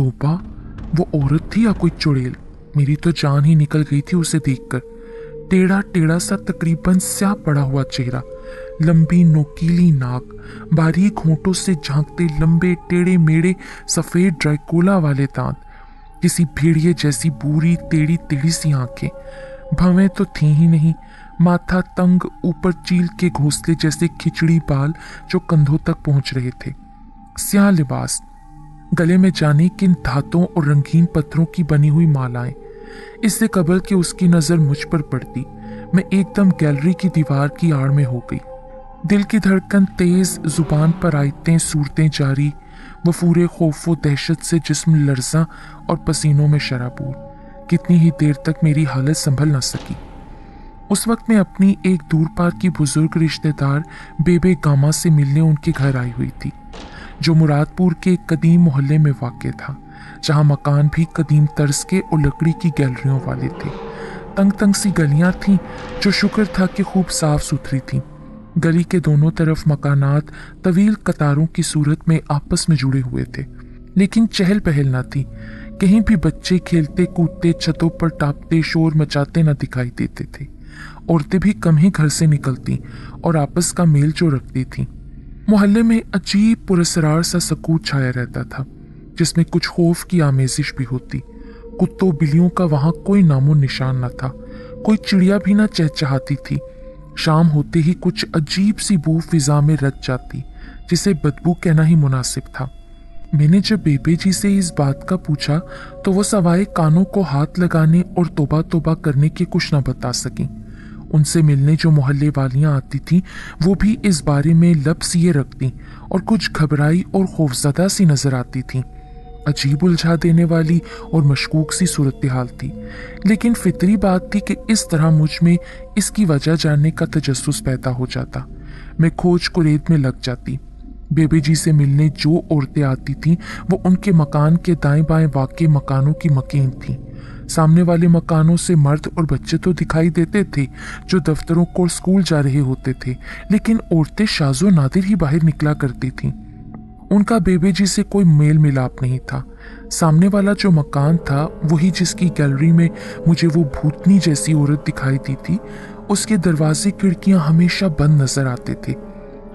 तौबा, वो औरत थी या कोई चुड़ैल? मेरी तो जान ही निकल गई थी उसे देखकर। टेढ़ा टेढ़ा सा तकरीबन स्याह पड़ा हुआ चेहरा, लंबी नोकीली नाक, बारीक होंठों से झांकते लंबे टेढ़े मेढ़े सफेद ड्राइकोला वाले दांत, किसी भेड़िए जैसी बूरी टेढ़ी टेढ़ी सी आंखें। भवें तो थी ही नहीं, माथा तंग, ऊपर चील के घोंसले जैसे खिचड़ी बाल जो कंधों तक पहुंच रहे थे। स्याह लिबास, गले में जाने किन धातों और रंगीन पत्थरों की बनी हुई मालाएं। इससे कबल कि उसकी नजर मुझ पर पड़ती, मैं एकदम गैलरी की दीवार की आड़ में हो गई। दिल की धड़कन तेज, जुबान पर आयतें सूरतें जारी, वफूरे खौफ व दहशत से जिस्म लर्जा और पसीनों में शराबूर। कितनी ही देर तक मेरी हालत संभल न सकी। उस वक्त मैं अपनी एक दूर पार की बुजुर्ग रिश्तेदार बेबे गामा से मिलने उनके घर आई हुई थी, जो मुरादपुर के एक कदीम मोहल्ले में वाक़ था, जहां मकान भी कदीम तर्ज के और लकड़ी की गैलरियों वाले थे। तंग तंग सी गलियां थीं जो शुक्र था कि खूब साफ सुथरी थीं। गली के दोनों तरफ मकानात तवील कतारों की सूरत में आपस में जुड़े हुए थे, लेकिन चहल पहल न थी। कहीं भी बच्चे खेलते कूदते, छतों पर टापते, शोर मचाते न दिखाई देते थे। औरतें भी कम ही घर से निकलती और आपस का मेल जो रखती थीं। मोहल्ले में अजीब पुरस्कार सा सकूत छाया रहता था, जिसमें कुछ खौफ की आमेजिश भी होती। कुत्तों बिल्लियों का वहां कोई नामो निशान न था, कोई चिड़िया भी न चहचहाती थी। शाम होते ही कुछ अजीब सी बू फिजा में रच जाती, जिसे बदबू कहना ही मुनासिब था। मैंने जब बेबे जी से इस बात का पूछा तो वो सवाए कानों को हाथ लगाने और तोबा तोबा करने के कुछ न बता सकी। उनसे मिलने जो मोहल्ले वालियां आती थीं, वो भी इस बारे में लब सिए रखती और कुछ घबराई और खौफजदा सी नजर आती थीं। अजीब उलझा देने वाली और मशकूक सी सूरत हाल थी, लेकिन फितरी बात थी कि इस तरह मुझ में इसकी वजह जानने का तजस्सुस पैदा हो जाता। मैं खोज कुरेद में लग जाती। बेबी जी से मिलने जो औरतें आती थीं, वो उनके मकान के दाएं बाएं वाक़े मकानों की मकीन थीं। सामने वाले मकानों से मर्द और बच्चे तो दिखाई देते थे जो दफ्तरों को स्कूल जा रहे होते थे, लेकिन औरतें शाज़ो नादिर ही बाहर निकला करती थीं। उनका बेबे जी से कोई मेल मिलाप नहीं था। सामने वाला जो मकान था, वही जिसकी गैलरी में मुझे वो भूतनी जैसी औरत दिखाई दी थी, उसके दरवाजे खिड़कियां हमेशा बंद नजर आते थे।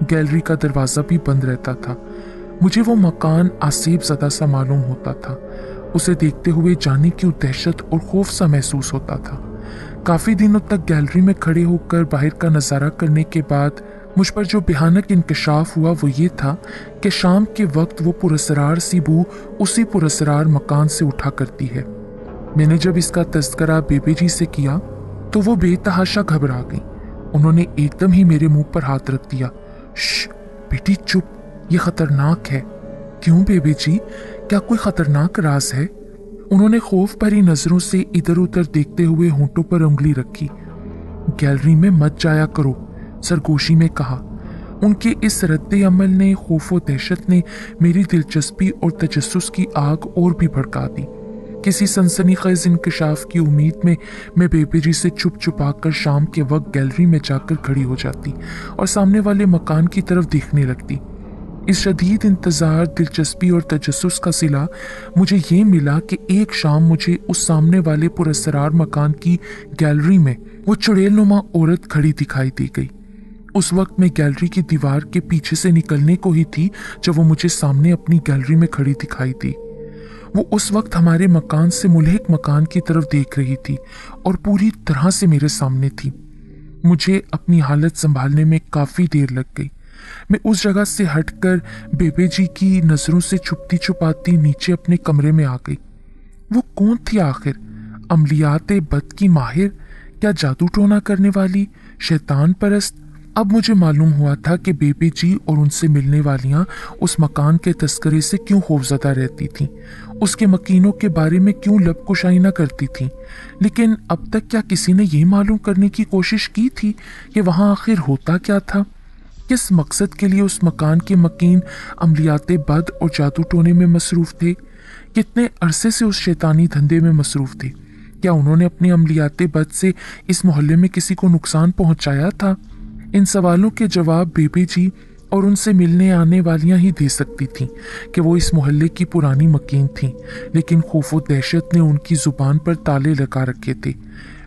गैलरी का दरवाजा भी बंद रहता था। मुझे वो मकान आसेब ज़दा सा मालूम होता था। उसे देखते हुए जाने की दहशत और खौफ सा महसूस होता था। काफ़ी दिनों तक गैलरी में खड़े होकर बाहर का नज़ारा करने के बाद मुझ पर जो भयानक इंकशाफ हुआ वो ये था कि शाम के वक्त वो पुरस्कार सी बू उसी पुरस्कार मकान से उठा करती है। मैंने जब इसका तज़किरा बेबे जी से किया तो वो बेतहाशा घबरा गई। उन्होंने एकदम ही मेरे मुंह पर हाथ रख दिया। श्श बेटी चुप, ये खतरनाक है। क्यों बेबे जी, क्या कोई खतरनाक राज है? उन्होंने खौफ भरी नजरों से इधर उधर देखते हुए होंठों पर उंगली रखी। गैलरी में मत जाया करो, सरगोशी में कहा। उनके इस रद्दे अमल ने, खौफ व दहशत ने मेरी दिलचस्पी और तजस्सुस की आग और भी भड़का दी। किसी सनसनीखेज इंकशाफ की उम्मीद में मैं बेबे जी से चुप छुपा कर शाम के वक्त गैलरी में जाकर खड़ी हो जाती और सामने वाले मकान की तरफ देखने लगती। इस शदीद इंतजार, दिलचस्पी और तजस्सुस का सिला मुझे ये मिला कि एक शाम मुझे उस सामने वाले पुरस्कार मकान की गैलरी में वो चुड़ैल नुमा औरत खड़ी दिखाई दी गई। उस वक्त मैं गैलरी की दीवार के पीछे से निकलने को ही थी जब वो मुझे सामने अपनी गैलरी में खड़ी दिखाई दी। वो उस वक्त हमारे मकान से मुल्हिक मकान की तरफ देख रही थी और पूरी तरह से मेरे सामने थी। मुझे अपनी हालत संभालने में काफी देर लग गई। मैं उस जगह से हटकर बेबे जी की नजरों से छुपती छुपाती नीचे अपने कमरे में आ गई। वो कौन थी आखिर? अमलियाते बद की माहिर? क्या जादू टोना करने वाली शैतान परस्त? अब मुझे मालूम हुआ था कि बेबे जी और उनसे मिलने वालियां उस मकान के तस्करे से क्यों खौफजदा रहती थीं, उसके मकीनों के बारे में क्यों लब कुशाई न करती थीं। लेकिन अब तक क्या किसी ने ये मालूम करने की कोशिश की थी कि वहां आखिर होता क्या था? किस मकसद के लिए उस मकान के मकीन अमलियाते बद और जादू टोने में मसरूफ थे? कितने अरसे से उस शैतानी धंधे में मसरूफ थे? क्या उन्होंने अपने अमलियाते बद से इस मोहल्ले में किसी को नुकसान पहुंचाया था? इन सवालों के जवाब बेबे जी और उनसे मिलने आने वालियां ही दे सकती थीं कि वो इस मोहल्ले की पुरानी मकीन थीं, लेकिन खौफ व दहशत ने उनकी जुबान पर ताले लगा रखे थे।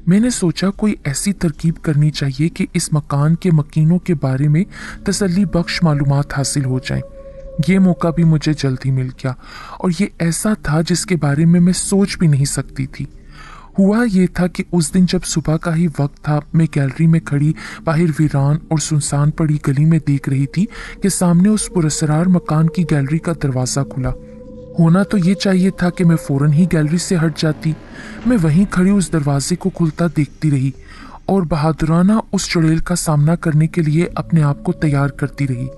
मैंने सोचा कोई ऐसी तरकीब करनी चाहिए कि इस मकान के मकीनों के बारे में तसल्ली बख्श मालूमात हासिल हो जाएं। ये मौका भी मुझे जल्दी मिल गया और ये ऐसा था जिसके बारे में मैं सोच भी नहीं सकती थी। हुआ ये था कि उस दिन जब सुबह का ही वक्त था, मैं गैलरी में खड़ी बाहर वीरान और सुनसान पड़ी गली में देख रही थी कि सामने उस पुरस्कार मकान की गैलरी का दरवाज़ा खुला। होना तो ये चाहिए था कि मैं फौरन ही गैलरी से हट जाती। मैं वहीं खड़ी उस दरवाजे को खुलता देखती रही और बहादुराना उस चुड़ैल का सामना करने के लिए अपने आप को तैयार करती रही।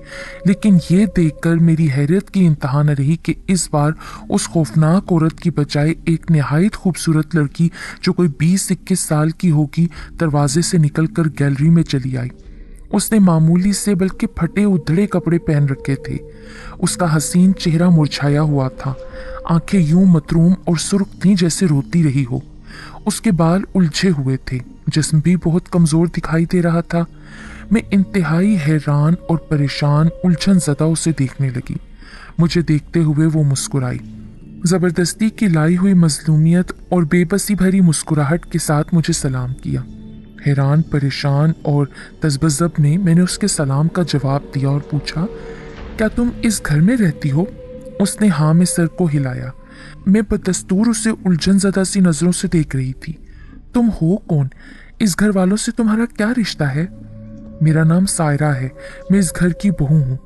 लेकिन ये देखकर मेरी हैरत की इंतहा न रही कि इस बार उस खौफनाक औरत की बजाय एक निहायत खूबसूरत लड़की जो कोई 20-21 साल की होगी दरवाजे से निकलकर गैलरी में चली आई। उसने मामूली से बल्कि फटे उधड़े कपड़े पहन रखे थे। उसका हसीन चेहरा मुरझाया हुआ था, आंखें यूं मतरूम और सुर्ख थीं जैसे रोती रही हो। उसके बाल उलझे हुए थे, जिस्म भी बहुत कमजोर दिखाई दे रहा था। मैं इंतहाई हैरान और परेशान उलझन ज़दा उसे देखने लगी। मुझे देखते हुए वो मुस्कुराई, जबरदस्ती की लाई हुई मजलूमियत और बेबसी भरी मुस्कुराहट के साथ मुझे सलाम किया। हैरान, परेशान और तज़बज़ब में मैंने उसके सलाम का जवाब दिया और पूछा, क्या तुम इस घर में रहती हो? उसने हाँ में सर को हिलाया। मैं बदस्तूर उसे उलझन ज़दा सी नज़रों से देख रही थी। तुम हो कौन? इस घर वालों से तुम्हारा क्या रिश्ता है? मेरा नाम सायरा है, मैं इस घर की बहू हूँ।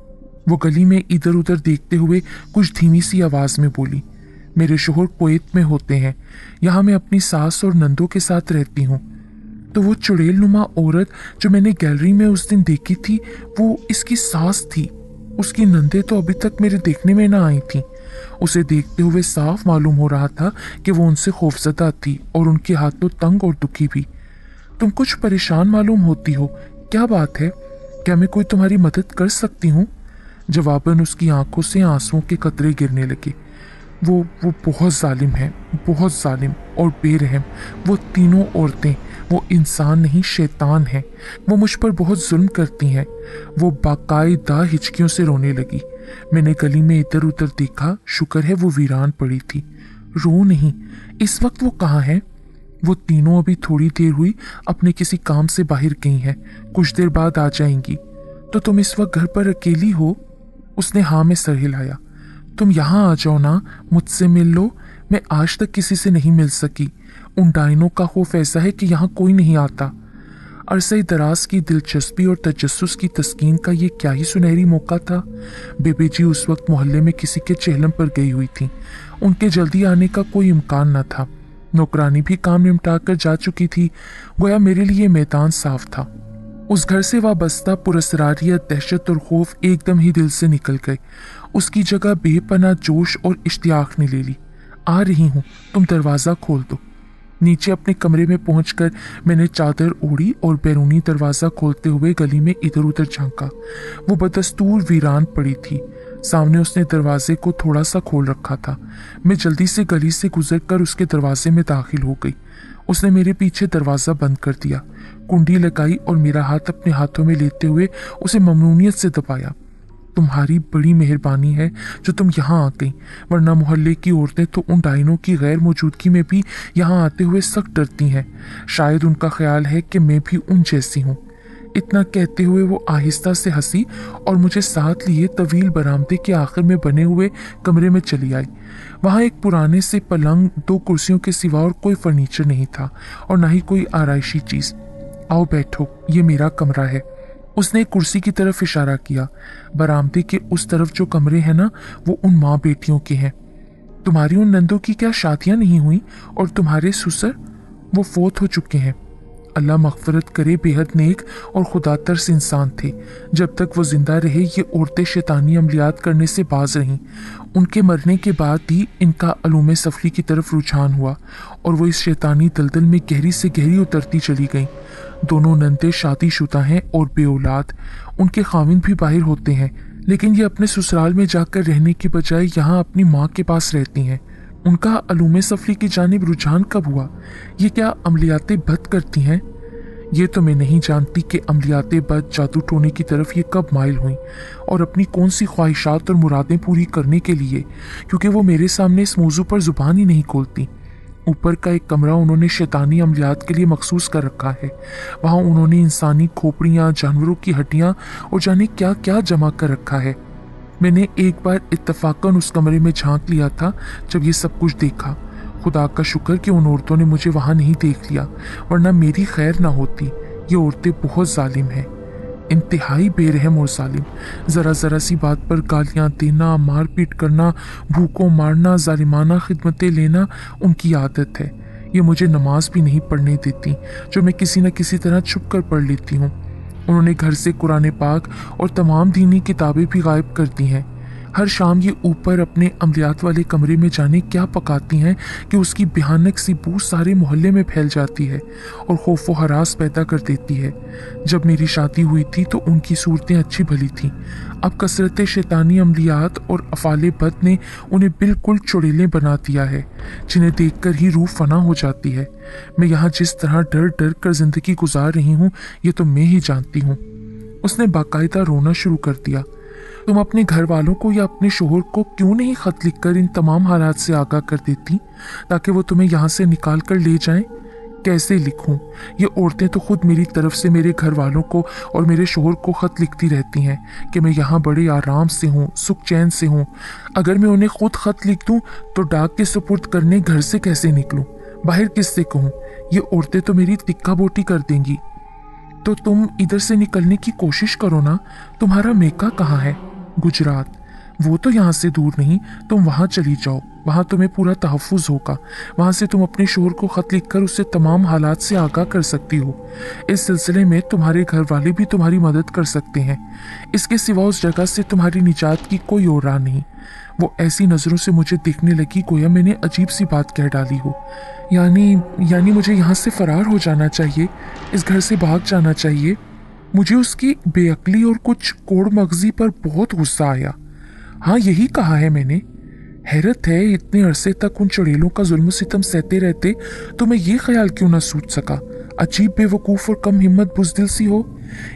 वो गली में इधर उधर देखते हुए कुछ धीमी सी आवाज़ में बोली। मेरे शोहर कुवैत में होते हैं, यहाँ मैं अपनी सास और नंदों के साथ रहती हूँ। तो वो चुड़ैल नुमा औरत जो मैंने गैलरी में उस दिन देखी थी, वो इसकी सास थी। उसकी नंदें तो अभी तक मेरे देखने में ना आई थीं। उसे देखते हुए साफ मालूम हो रहा था कि वो उनसे खौफजदा थी और उनके हाथों तंग और दुखी भी। तुम कुछ परेशान मालूम होती हो, क्या बात है? क्या मैं कोई तुम्हारी मदद कर सकती हूँ? जवाबन उसकी आंखों से आंसुओं के कतरे गिरने लगे। वो बहुत जालिम है, बहुत जालिम और बेरहम। वो तीनों औरतें, वो इंसान नहीं शैतान हैं। वो मुझ पर बहुत जुल्म करती हैं। वो बाकायदा हिचकियों से रोने लगी। मैंने गली में इधर उधर देखा, शुक्र है वो वीरान पड़ी थी। रो नहीं, इस वक्त वो कहाँ है? वो तीनों अभी थोड़ी देर हुई अपने किसी काम से बाहर गई हैं, कुछ देर बाद आ जाएंगी। तो तुम इस वक्त घर पर अकेली हो? उसने हाँ में सर हिलाया। तुम यहाँ आ जाओ ना, मुझसे मिल लो। मैं आज तक किसी से नहीं मिल सकी। उन डायनों का खौफ ऐसा है कि यहाँ कोई नहीं आता। अरसे दराज की दिलचस्पी और तजस्सुस की तस्कीन का ये क्या ही सुनहरी मौका था। बेबी जी उस वक्त मोहल्ले में किसी के चेहलम पर गई हुई थी। उनके जल्दी आने का कोई इम्कान न था। नौकरानी भी काम निपटा कर जा चुकी थी। गोया मेरे लिए मैदान साफ था। उस घर से वाबस्ता पुरस्रारियत, दहशत और खौफ एकदम ही दिल से निकल गए। उसकी जगह बेपनाह जोश और इश्तियाक ने ले ली। आ रही हूँ, तुम दरवाज़ा खोल दो। नीचे अपने कमरे में पहुंचकर मैंने चादर ओढ़ी और बैरूनी दरवाज़ा खोलते हुए गली में इधर उधर झांका। वो बदस्तूर वीरान पड़ी थी। सामने उसने दरवाजे को थोड़ा सा खोल रखा था। मैं जल्दी से गली से गुजरकर उसके दरवाजे में दाखिल हो गई। उसने मेरे पीछे दरवाज़ा बंद कर दिया, कुंडी लगाई और मेरा हाथ अपने हाथों में लेते हुए उसे ममनूनियत से दबाया। तुम्हारी बड़ी मेहरबानी है जो तुम यहाँ आ गई, वरना मोहल्ले की औरतें तो उन डायनों की गैर मौजूदगी में भी यहाँ आते हुए सख्त डरती हैं। शायद उनका ख्याल है कि मैं भी उन जैसी हूँ। इतना कहते हुए वो आहिस्ता से हंसी और मुझे साथ लिए तवील बरामदे के आखिर में बने हुए कमरे में चली आई। वहाँ एक पुराने से पलंग, 2 कुर्सियों के सिवा और कोई फर्नीचर नहीं था और ना ही कोई आराइशी चीज़। आओ बैठो, ये मेरा कमरा है। उसने एक कुर्सी की तरफ इशारा किया। बरामदे के उस तरफ जो कमरे हैं ना, वो उन माँ बेटियों के हैं। तुम्हारी उन नंदों की क्या शादियां नहीं हुई? और तुम्हारे ससुर, वो फौत हो चुके हैं। अल्लाह मग़फ़िरत करे, बेहद नेक और खुदा तरस इंसान थे। जब तक वो जिंदा रहे ये औरतें शैतानी अमलियात करने से बाज रहीं। उनके मरने के बाद ही इनका अलूमे सफरी की तरफ रुझान हुआ और वो इस शैतानी दलदल में गहरी से गहरी उतरती चली गईं। दोनों नंदे शादीशुदा हैं और बेऔलाद। उनके खाविंद भी बाहर होते हैं, लेकिन ये अपने ससुराल में जाकर रहने की बजाय यहाँ अपनी माँ के पास रहती हैं। उनका अलूमे सफरी की जानिब रुझान कब हुआ? ये क्या अमलियातें बद करती हैं? ये तो मैं नहीं जानती कि अमलियाते बद जादू टोने की तरफ ये कब माइल हुई और अपनी कौन सी ख्वाहिशात और मुरादें पूरी करने के लिए, क्योंकि वो मेरे सामने इस मौजू पर जुबान ही नहीं खोलती। ऊपर का एक कमरा उन्होंने शैतानी अमलियात के लिए मखसूस कर रखा है। वहाँ उन्होंने इंसानी खोपड़ियाँ, जानवरों की हड्डियाँ और जाने क्या क्या जमा कर रखा है। मैंने एक बार इत्तफाकन उस कमरे में झांक लिया था जब ये सब कुछ देखा। खुदा का शुक्र कि उन औरतों ने मुझे वहाँ नहीं देख लिया, वरना मेरी खैर ना होती। ये औरतें बहुत जालिम हैं, इंतहाई बेरहम और जालिम। ज़रा ज़रा सी बात पर गालियाँ देना, मारपीट करना, भूखों मारना, जालिमाना खिदमतें लेना उनकी आदत है। ये मुझे नमाज भी नहीं पढ़ने देती, जो मैं किसी न किसी तरह छुप कर पढ़ लेती हूँ। उन्होंने घर से कुरान पाक और तमाम दीनी किताबें भी गायब कर दी हैं। हर शाम ये ऊपर अपने अमलियात वाले कमरे में जाने क्या पकाती हैं कि उसकी भयानक सी बू सारे मोहल्ले में फैल जाती है और खौफ व हरास पैदा कर देती है। जब मेरी शादी हुई थी तो उनकी सूरतें अच्छी भली थीं। अब कसरत शैतानी अमलियात और अफाले बद ने उन्हें बिल्कुल चुड़ैलें बना दिया है, जिन्हें देखकर ही रूह फना हो जाती है। मैं यहाँ जिस तरह डर डर कर जिंदगी गुजार रही हूँ ये तो मैं ही जानती हूँ। उसने बाकायदा रोना शुरू कर दिया। तुम अपने घर वालों को या अपने शोहर को क्यों नहीं खत लिखकर इन तमाम हालात से आगाह कर देती, ताकि वो तुम्हें यहाँ से निकाल कर ले जाएं? कैसे लिखूं? ये औरतें तो खुद मेरी तरफ से मेरे घर वालों को और मेरे शोहर को खत लिखती रहती हैं कि मैं यहाँ बड़े आराम से हूँ, सुख चैन से हूँ। अगर मैं उन्हें खुद खत लिख दूँ तो डाक के सुपुर्द करने घर से कैसे निकलूँ? बाहर किससे कहूँ? ये औरतें तो मेरी तिक्का बोटी कर देंगी। तो तुम इधर से निकलने की कोशिश करो ना। तुम्हारा मेका कहाँ है? गुजरात। वो तो यहाँ से दूर नहीं, तुम वहाँ चली जाओ, वहाँ तुम्हें पूरा तहफ़्फ़ुज़ होगा। वहाँ से तुम अपने शोहर को ख़त लिखकर उससे तमाम हालात से आगाह कर सकती हो। इस सिलसिले में तुम्हारे घर वाले भी तुम्हारी मदद कर सकते हैं। इसके सिवा उस जगह से तुम्हारी निजात की कोई और राह नहीं। वो ऐसी नज़रों से मुझे देखने लगी गोया मैंने अजीब सी बात कह डाली हो। यानी मुझे यहाँ से फ़रार हो जाना चाहिए, इस घर से भाग जाना चाहिए। मुझे उसकी बेअक्ली और कुछ कोड़ मगजी पर बहुत गुस्सा आया। हाँ, यही कहा है मैंने। हैरत है, इतने अरसे तक उन चुड़ैलों का जुल्म सितम सहते रहते तो मैं ये ख्याल क्यों ना सूझ सका। अजीब बेवकूफ़ और कम हिम्मत बुज़दिल सी हो।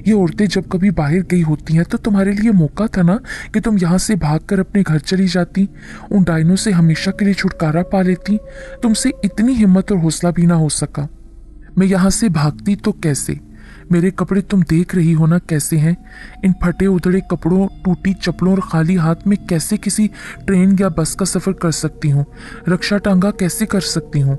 ये औरतें जब कभी बाहर गई होती हैं तो तुम्हारे लिए मौका था ना कि तुम यहाँ से भागकर अपने घर चली जाती, उन डायनों से हमेशा के लिए छुटकारा पा लेती। तुमसे इतनी हिम्मत और हौसला भी ना हो सका। मैं यहाँ से भागती तो कैसे? मेरे कपड़े तुम देख रही हो ना कैसे हैं। इन फटे उधड़े कपड़ों, टूटी चप्पलों और खाली हाथ में कैसे किसी ट्रेन या बस का सफ़र कर सकती हूँ? रक्षा टांगा कैसे कर सकती हूँ?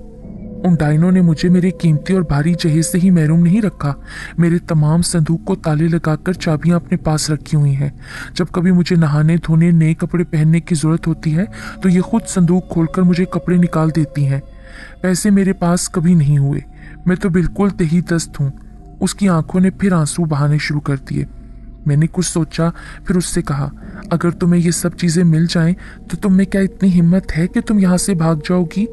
उन डायनों ने मुझे मेरे कीमती और भारी जहेज से ही महरूम नहीं रखा। मेरे तमाम संदूक को ताले लगाकर चाबियां अपने पास रखी हुई हैं। जब कभी मुझे नहाने धोने, नए कपड़े पहनने की ज़रूरत होती है तो ये खुद संदूक खोलकर मुझे कपड़े निकाल देती हैं। पैसे मेरे पास कभी नहीं हुए। मैं तो बिल्कुल तहीदस्त हूँ। उसकी आंखों ने फिर आंसू बहाने शुरू कर दिए। मैंने कुछ सोचा, फिर उससे कहा, अगर तुम्हें ये सब चीज़ें मिल जाएं तो तुम में क्या इतनी हिम्मत है कि तुम यहाँ से भाग जाओगी?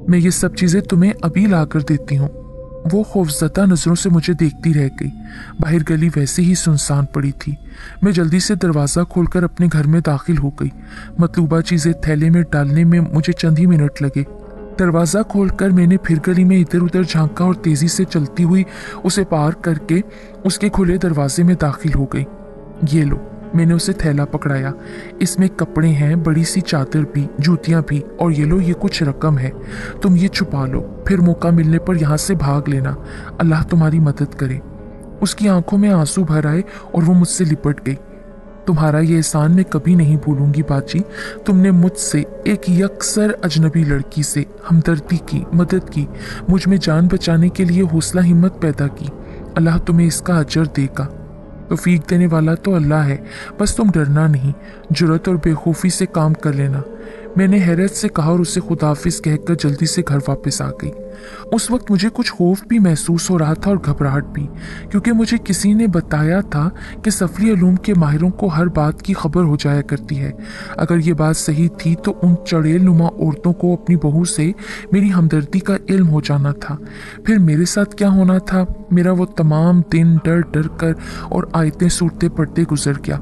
मैं ये सब चीज़ें तुम्हें अभी ला कर देती हूँ। वो खौफज़दा नज़रों से मुझे देखती रह गई। बाहर गली वैसे ही सुनसान पड़ी थी। मैं जल्दी से दरवाज़ा खोलकर अपने घर में दाखिल हो गई। मतलूबा चीज़ें थैले में डालने में मुझे चंद ही मिनट लगे। दरवाज़ा खोलकर मैंने फिर गली में इधर उधर झांका और तेज़ी से चलती हुई उसे पार करके उसके खुले दरवाजे में दाखिल हो गई। ये लो, मैंने उसे थैला पकड़ाया। इसमें कपड़े हैं, बड़ी सी चादर भी, जूतियां भी, और ये लो, ये कुछ रकम है। तुम ये छुपा लो, फिर मौका मिलने पर यहाँ से भाग लेना। अल्लाह तुम्हारी मदद करे। उसकी आंखों में आंसू भर आए और वो मुझसे लिपट गई। तुम्हारा ये एहसान मैं कभी नहीं भूलूंगी बाजी। तुमने मुझसे, एक यकसर अजनबी लड़की से हमदर्दी की, मदद की, मुझ में जान बचाने के लिए हौसला हिम्मत पैदा की। अल्लाह तुम्हें इसका अजर देगा। तौफीक देने वाला तो अल्लाह है, बस तुम डरना नहीं, जुर्रत और बेखौफी से काम कर लेना। मैंने हैरत से कहा और उसे खुदाफिज कहकर जल्दी से घर वापस आ गई। उस वक्त मुझे कुछ खौफ भी महसूस हो रहा था और घबराहट भी, क्योंकि मुझे किसी ने बताया था कि सफरी अलूम के माहिरों को हर बात की खबर हो जाया करती है। अगर ये बात सही थी तो उन चड़ेल नुमा औरतों को अपनी बहू से मेरी हमदर्दी का इल्म हो जाना था। फिर मेरे साथ क्या होना था? मेरा वो तमाम दिन डर डर कर और आयतें सूरतें पढ़ते गुजर गया।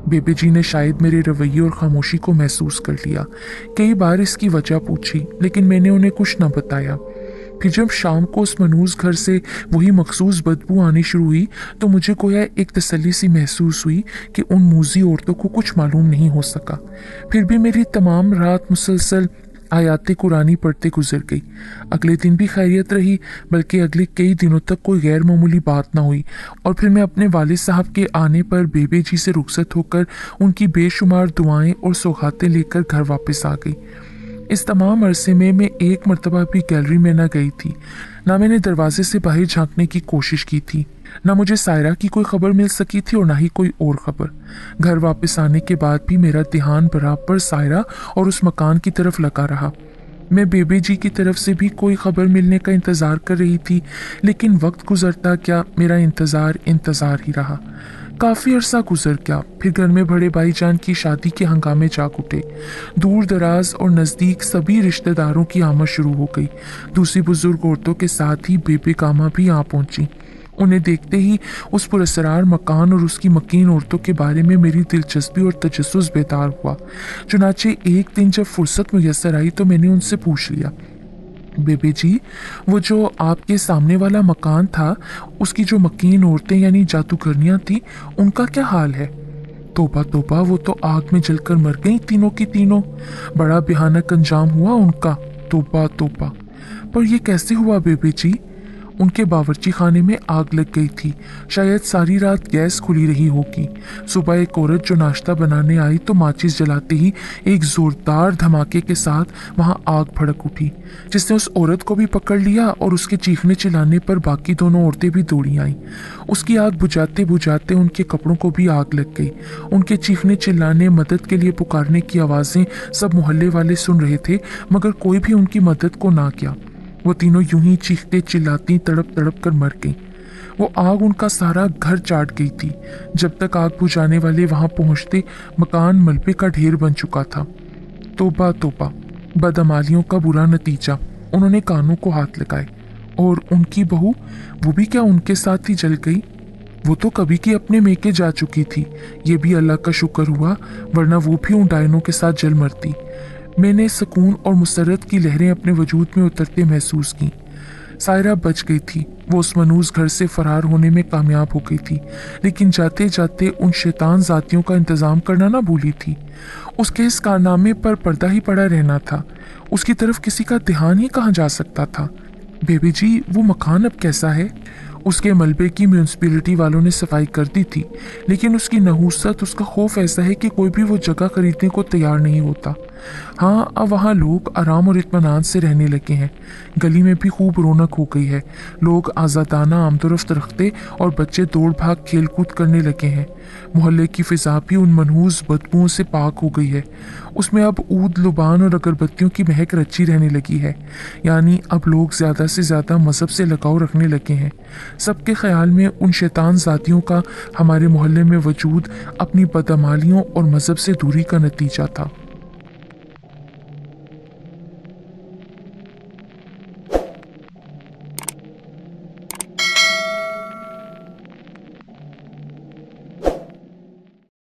बेबी जी ने शायद मेरे रवैये और खामोशी को महसूस कर लिया। कई बार इसकी वजह पूछी, लेकिन मैंने उन्हें कुछ न बताया। फिर जब शाम को उस मनहूस घर से वही मखसूस बदबू आनी शुरू हुई तो मुझे गोया एक तसल्ली सी महसूस हुई कि उन मूजी औरतों को कुछ मालूम नहीं हो सका। फिर भी मेरी तमाम रात मुसलसल आयाते कुरानी पढ़ते गुजर गई। अगले दिन भी खैरियत रही, बल्कि अगले कई दिनों तक कोई गैर मामूली बात ना हुई। और फिर मैं अपने वालिद साहब के आने पर बेबे जी से रुखसत होकर उनकी बेशुमार दुआएं और सौगातें लेकर घर वापस आ गई। इस तमाम अरसे में मैं एक मरतबा भी गैलरी में न गई थी, ना मैंने दरवाजे से बाहर झांकने की कोशिश की थी, ना मुझे सायरा की कोई खबर मिल सकी थी और ना ही कोई और खबर। घर वापस आने के बाद भी मेरा ध्यान बराबर सायरा और उस मकान की तरफ लगा रहा। मैं बेबे जी की तरफ से भी कोई खबर मिलने का इंतज़ार कर रही थी, लेकिन वक्त गुजरता क्या मेरा इंतज़ार ही रहा। काफ़ी अरसा गुजर गया, फिर घर में बड़े भाईजान की शादी के हंगामे जाग उठे। दूर दराज और नज़दीक सभी रिश्तेदारों की आमद शुरू हो गई। दूसरी बुजुर्ग औरतों के साथ ही बेबे कामा भी आ पहुंची। उन्हें देखते ही उस पुरस्कार मकान और उसकी मकीन औरतों के बारे में मेरी दिलचस्पी और तजस्सुस बेदार हुआ। चुनाचे एक दिन जब फुर्सत मुयस्सर आई तो मैंने उनसे पूछ लिया, बेबे जी, वो जो आपके सामने वाला मकान था, उसकी जो मकीन औरतें यानी जादूगरनियां थी, उनका क्या हाल है? तोबा तोबा, वो तो आग में जलकर मर गई तीनों की तीनों। बड़ा भयानक अंजाम हुआ उनका, तोबा तोबा। पर ये कैसे हुआ बेबे जी? उनके बावर्ची खाने में आग लग गई थी। शायद सारी रात गैस खुली रही होगी। सुबह एक औरत जो नाश्ता बनाने आई तो माचिस जलाते ही एक जोरदार धमाके के साथ वहां आग भड़क उठी, जिसने उस औरत को भी पकड़ लिया और उसके चीखने चिल्लाने पर बाकी दोनों औरतें भी दौड़ी आईं। उसकी आग बुझाते बुझाते उनके कपड़ों को भी आग लग गई। उनके चीखने चिल्लाने, मदद के लिए पुकारने की आवाज़ें सब मोहल्ले वाले सुन रहे थे, मगर कोई भी उनकी मदद को ना किया। वो तीनों यूं ही चीखते चिल्लाती तड़प तड़प कर मर गईं। वो आग उनका सारा घर चाट गई थी। जब तक आग बुझाने वाले वहां पहुंचते मकान मलबे का ढेर बन चुका था। तोबा तोबा, बदअमालियों का बुरा नतीजा। उन्होंने कानों को हाथ लगाए। और उनकी बहू, वो भी क्या उनके साथ ही जल गई? वो तो कभी की अपने मेके जा चुकी थी। ये भी अल्लाह का शुक्र हुआ, वरना वो भी उन डायनों के साथ जल मरती। मैंने सुकून और मुसरत की लहरें अपने वजूद में उतरते महसूस की। सायरा बच गई थी। वो उस मनूस घर से फरार होने में कामयाब हो गई थी, लेकिन जाते जाते उन शैतान जातियों का इंतजाम करना ना भूली थी। उसके इस कारनामे पर पर्दा ही पड़ा रहना था। उसकी तरफ किसी का ध्यान ही कहाँ जा सकता था। बेबी जी, वो मकान अब कैसा है? उसके मलबे की म्यूनसिपैलिटी वालों ने सफाई कर दी थी, लेकिन उसकी नहूसत, उसका खौफ ऐसा है कि कोई भी वो जगह खरीदने को तैयार नहीं होता। हाँ, अब वहाँ लोग आराम और इत्मीनान से रहने लगे हैं। गली में भी खूब रौनक हो गई है। लोग आज़ादाना आमदोरफ्त रखते और बच्चे दौड़ भाग खेल कूद करने लगे हैं। मोहल्ले की फिजा भी उन मनहूस बदबुओं से पाक हो गई है। उसमें अब ऊद, लुबान और अगरबत्तियों की महक रची रहने लगी है। यानी अब लोग ज़्यादा से ज़्यादा मज़हब से लगाव रखने लगे हैं। सबके ख्याल में उन शैतान जातियों का हमारे मोहल्ले में वजूद अपनी बदअमालियों और मज़हब से दूरी का नतीजा था।